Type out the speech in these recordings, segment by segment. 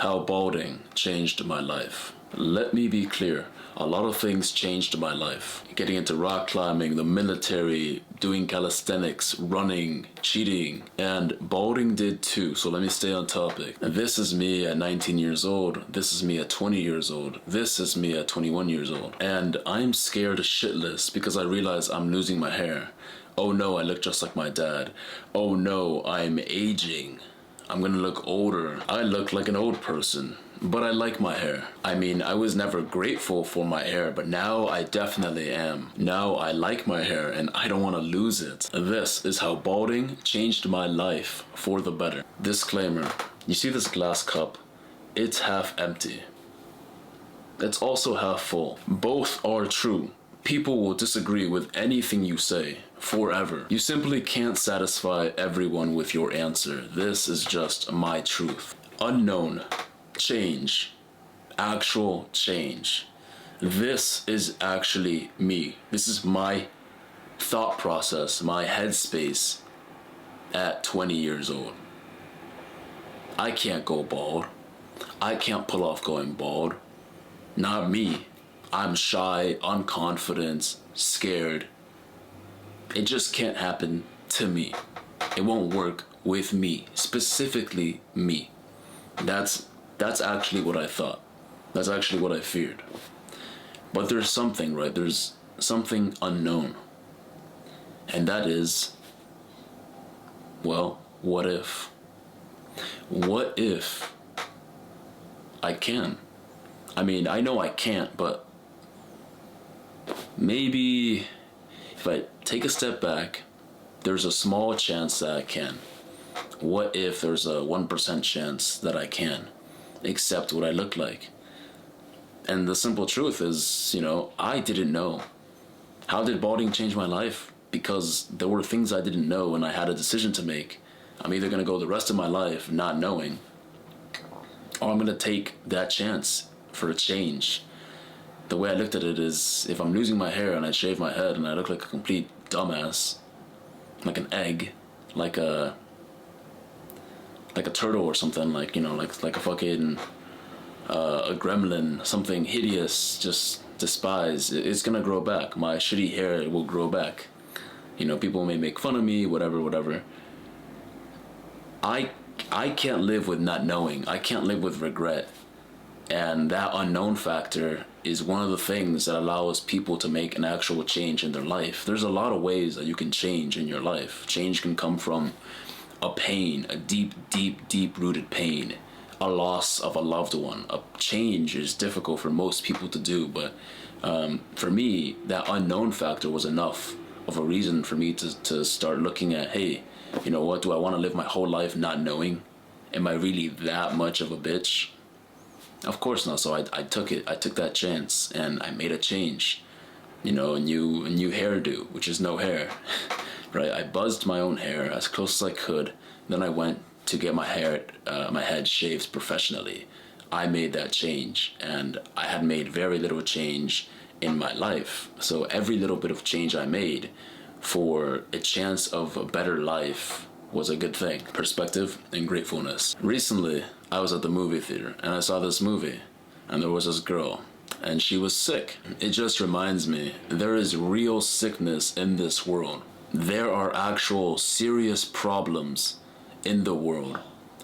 how balding changed my life. Let me be clear, a lot of things changed my life. Getting into rock climbing, the military, doing calisthenics, running, cheating, and balding did too, so let me stay on topic. This is me at 19 years old, this is me at 20 years old, this is me at 21 years old, and I'm scared shitless because I realize I'm losing my hair. Oh no, I look just like my dad. Oh no, I'm aging. I'm gonna look older. I look like an old person, but I like my hair. I mean, I was never grateful for my hair, but now I definitely am. Now I like my hair and I don't want to lose it. This is how balding changed my life for the better. Disclaimer, you see this glass cup? It's half empty. It's also half full. Both are true. People will disagree with anything you say forever. You simply can't satisfy everyone with your answer. This is just my truth. Unknown. Change. Actual change. This is actually me. This is my thought process, my headspace at 20 years old. I can't go bald. I can't pull off going bald. Not me. I'm shy, unconfident, scared. It just can't happen to me. It won't work with me, specifically me. That's actually what I thought. That's actually what I feared. But there's something, right? There's something unknown. And that is, well, what if? What if I can? I mean, I know I can't, but maybe if I take a step back, there's a small chance that I can. What if there's a 1% chance that I can accept what I look like? And the simple truth is, I didn't know. How did balding change my life? Because there were things I didn't know and I had a decision to make. I'm either going to go the rest of my life not knowing, or I'm going to take that chance for a change. The way I looked at it is, if I'm losing my hair and I shave my head and I look like a complete dumbass, like an egg, like a turtle or something, like a fucking a gremlin, something hideous, just despise, it's gonna grow back. My shitty hair will grow back. People may make fun of me, whatever. I can't live with not knowing. I can't live with regret. And that unknown factor is one of the things that allows people to make an actual change in their life. There's a lot of ways that you can change in your life. Change can come from a pain, a deep rooted pain, a loss of a loved one. A change is difficult for most people to do, but for me, that unknown factor was enough of a reason for me to start looking at, hey, you know what, do I want to live my whole life not knowing? Am I really that much of a bitch? Of course not. So I took it. I took that chance and I made a change. A new hairdo, which is no hair, right? I buzzed my own hair as close as I could. Then I went to get my head shaved professionally. I made that change, and I had made very little change in my life. So every little bit of change I made for a chance of a better life was a good thing. Perspective and gratefulness. Recently, I was at the movie theater and I saw this movie, and there was this girl and she was sick. It just reminds me, there is real sickness in this world. There are actual serious problems in the world.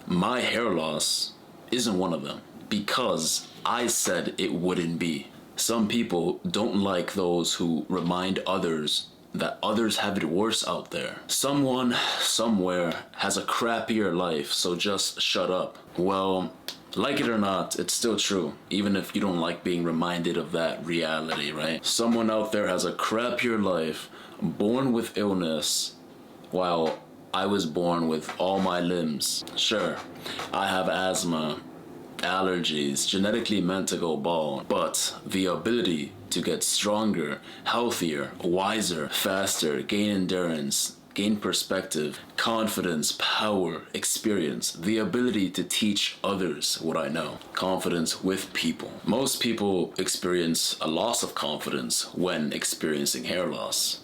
My hair loss isn't one of them because I said it wouldn't be. Some people don't like those who remind others that others have it worse out there. Someone, somewhere, has a crappier life, so just shut up. Well, like it or not, it's still true, even if you don't like being reminded of that reality, right? Someone out there has a crappier life, born with illness, while I was born with all my limbs. Sure, I have asthma, allergies, genetically meant to go bald, but the ability to get stronger, healthier, wiser, faster, gain endurance, gain perspective, confidence, power, experience, the ability to teach others what I know, confidence with people. Most people experience a loss of confidence when experiencing hair loss.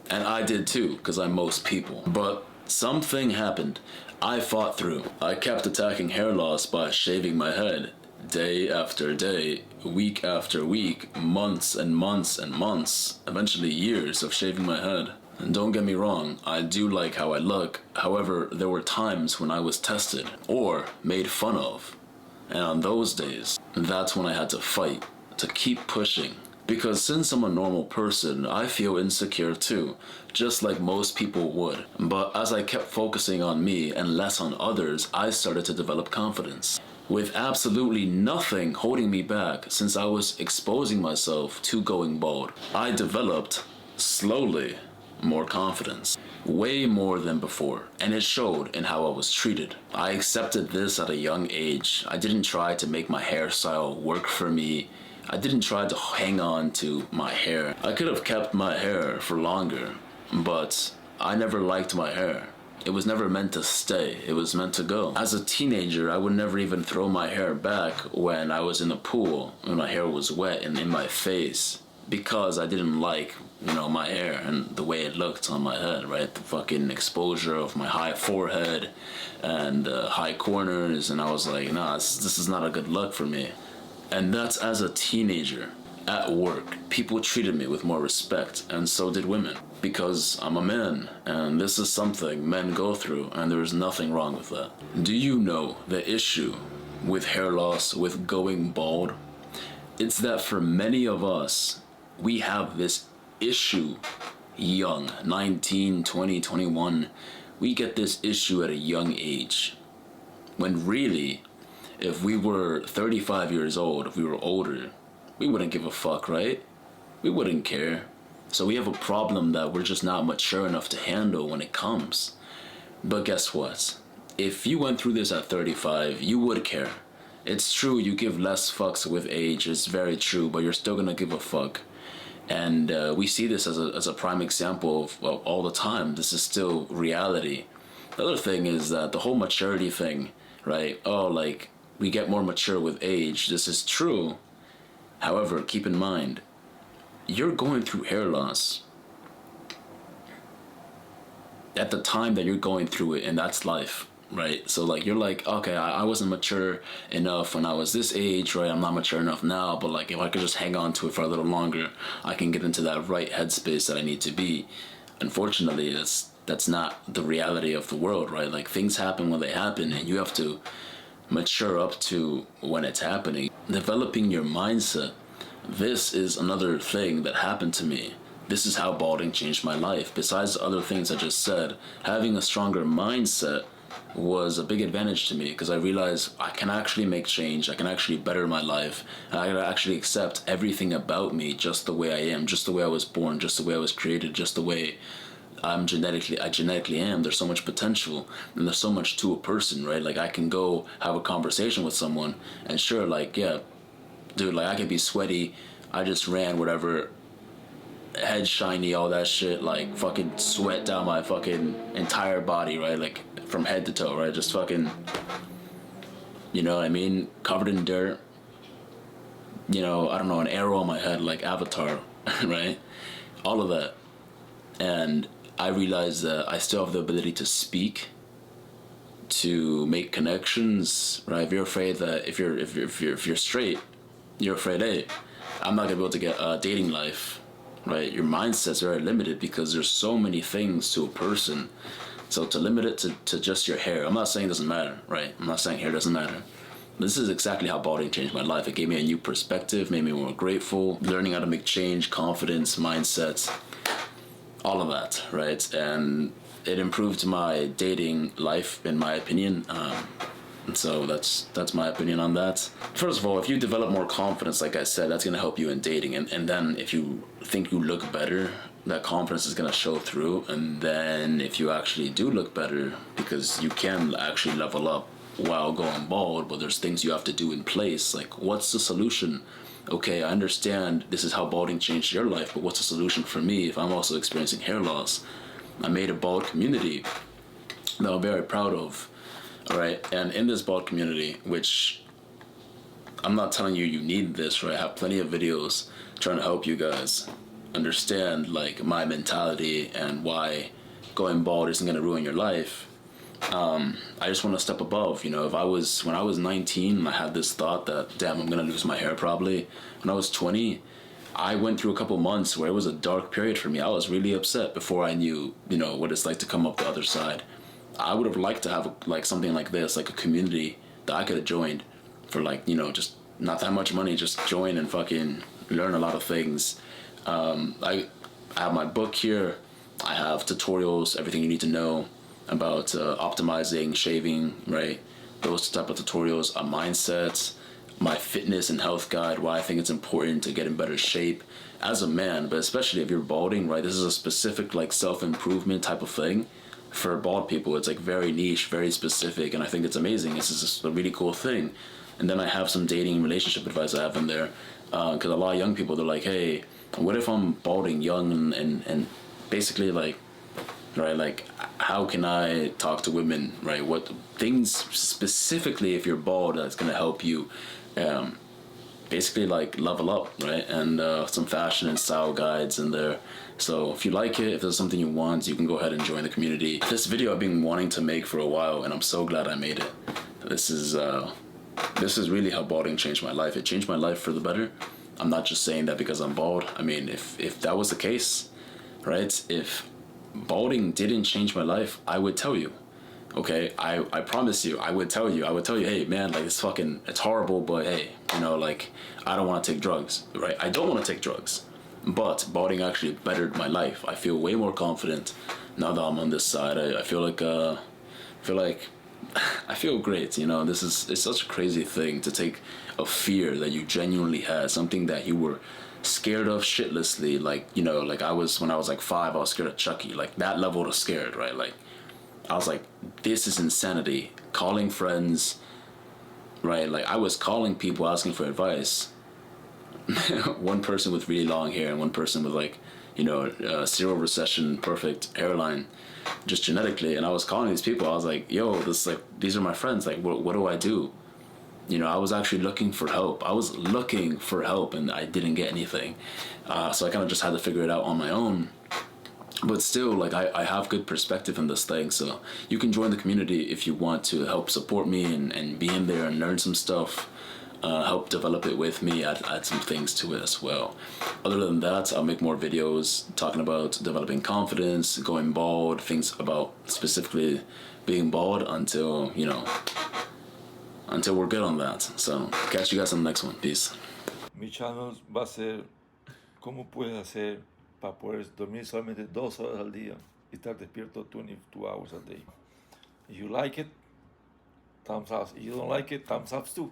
And I did too, because I'm most people. But something happened. I fought through. I kept attacking hair loss by shaving my head day after day, week after week, months and months and months, eventually years of shaving my head. And don't get me wrong, I do like how I look. However, there were times when I was tested or made fun of. And on those days, that's when I had to fight, to keep pushing. Because since I'm a normal person, I feel insecure too, just like most people would. But as I kept focusing on me and less on others, I started to develop confidence. With absolutely nothing holding me back since I was exposing myself to going bald, I developed, slowly, more confidence. Way more than before, and it showed in how I was treated. I accepted this at a young age. I didn't try to make my hairstyle work for me. I didn't try to hang on to my hair. I could have kept my hair for longer, but I never liked my hair. It was never meant to stay, it was meant to go. As a teenager, I would never even throw my hair back when I was in the pool, when my hair was wet and in my face, because I didn't like, my hair and the way it looked on my head, right? The fucking exposure of my high forehead and high corners, and I was like, nah, this is not a good look for me. And that's as a teenager. At work, people treated me with more respect, and so did women, because I'm a man, and this is something men go through, and there is nothing wrong with that. Do you know the issue with hair loss, with going bald? It's that for many of us, we have this issue young, 19, 20, 21. We get this issue at a young age, when really, if we were 35 years old, if we were older, we wouldn't give a fuck, right? We wouldn't care. So we have a problem that we're just not mature enough to handle when it comes. But guess what? If you went through this at 35, you would care. It's true, you give less fucks with age, it's very true, but you're still gonna give a fuck. And we see this as a prime example of all the time. This is still reality. The other thing is that the whole maturity thing, right? Oh, like, we get more mature with age. This is true. However, keep in mind, you're going through hair loss at the time that you're going through it, and that's life, right? So like, you're like, okay, I wasn't mature enough when I was this age, right? I'm not mature enough now, but like, if I could just hang on to it for a little longer, I can get into that right headspace that I need to be. Unfortunately, that's not the reality of the world, right? Like, things happen when they happen, and you have to mature up to when it's happening. Developing your mindset. This is another thing that happened to me. This is how balding changed my life. Besides the other things I just said, having a stronger mindset was a big advantage to me, because I realized I can actually make change, I can actually better my life, and I can actually accept everything about me just the way I am, just the way I was born, just the way I was created, just the way I genetically am. There's so much potential, and there's so much to a person, right? Like, I can go have a conversation with someone, and sure, like, yeah, dude, like, I could be sweaty, I just ran, whatever, head shiny, all that shit, like, fucking sweat down my fucking entire body, right? Like, from head to toe, right? Just fucking, you know what I mean? Covered in dirt, I don't know, an arrow on my head, like Avatar, right? All of that. And I realized that I still have the ability to speak, to make connections, right? If you're afraid that if you're straight, you're afraid, hey, I'm not gonna be able to get a dating life, right? Your mindset's very limited because there's so many things to a person. So to limit it to just your hair, I'm not saying it doesn't matter, right? I'm not saying hair doesn't matter. This is exactly how balding changed my life. It gave me a new perspective, made me more grateful, learning how to make change, confidence, mindsets, all of that, right? And it improved my dating life, in my opinion. So that's my opinion on that. First of all, if you develop more confidence, like I said, that's going to help you in dating. And then if you think you look better, that confidence is going to show through. And then if you actually do look better, because you can actually level up while going bald, but there's things you have to do in place. Like, what's the solution? Okay, I understand this is how balding changed your life, but what's the solution for me if I'm also experiencing hair loss? I made a bald community that I'm very proud of. All right, and in this bald community, which I'm not telling you need this, right? I have plenty of videos trying to help you guys understand, like, my mentality and why going bald isn't going to ruin your life. I just want to step above. You know, when I was 19, I had this thought that, damn, I'm gonna lose my hair probably. When I was 20, I went through a couple months where it was a dark period for me. I was really upset before I knew, you know, what it's like to come up the other side. I would have liked to have like something like this, like a community that I could have joined for, like, you know, just not that much money, just join and fucking learn a lot of things. I have my book here. I have tutorials, everything you need to know about optimizing, shaving, right? Those type of tutorials, a mindset, my fitness and health guide, why I think it's important to get in better shape as a man, but especially if you're balding, right? This is a specific like self-improvement type of thing for bald people. It's like very niche, very specific, and I think it's amazing. It's just a really cool thing. And then I have some dating and relationship advice I have in there, because a lot of young people, they're like, hey, what if I'm balding young and basically like, right, like how can I talk to women, right? What things specifically if you're bald that's gonna help you basically like level up, right? And some fashion and style guides in there. So if you like it, if there's something you want, you can go ahead and join the community. This video I've been wanting to make for a while, and I'm so glad I made it. This is really how balding changed my life. It changed my life for the better. I'm not just saying that because I'm bald. I mean, if that was the case, right? If balding didn't change my life, I would tell you. Okay, I promise you, I would tell you, hey man, like it's horrible, but hey, you know, like I don't want to take drugs, right? I don't want to take drugs, but balding actually bettered my life. I feel way more confident now that I'm on this side. I feel like I feel great, you know. It's such a crazy thing to take a fear that you genuinely had, something that you were scared of shitlessly, like, you know, like I was when I was like 5, I was scared of Chucky, like that level of scared, right? Like I was like, this is insanity. Calling friends, right? Like I was calling people asking for advice. One person with really long hair and one person with like, you know, zero recession, perfect hairline, just genetically. And I was calling these people. I was like, yo, these are my friends. Like, what do I do? You know, I was actually looking for help. And I didn't get anything. So I kind of just had to figure it out on my own. But still, like, I have good perspective in this thing. So you can join the community if you want to help support me and be in there and learn some stuff. Help develop it with me, add some things to it as well. Other than that, I'll make more videos talking about developing confidence, going bald, things about specifically being bald until we're good on that. So catch you guys on the next one. Peace. Mi channel va a ser cómo puedes hacer para poder dormir solamente 2 horas al día y estar despierto 22 hours a day. If you like it, thumbs up. If you don't like it, thumbs up too.